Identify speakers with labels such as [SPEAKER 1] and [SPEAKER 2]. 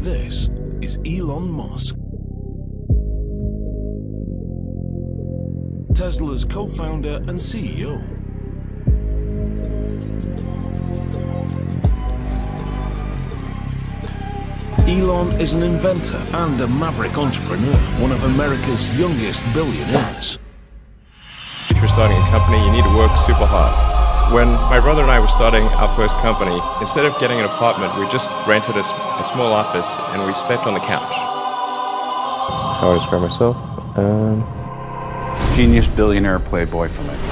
[SPEAKER 1] This is Elon Musk, Tesla's co-founder and CEO. Elon is an inventor and a maverick entrepreneur, one of America's youngest billionaires.
[SPEAKER 2] If you're starting a company, you need to work super hard. When my brother and I were starting our first company, instead of getting an apartment, we just rented a small office and we slept on the couch. How would I describe myself?
[SPEAKER 3] Genius, billionaire, playboy for life.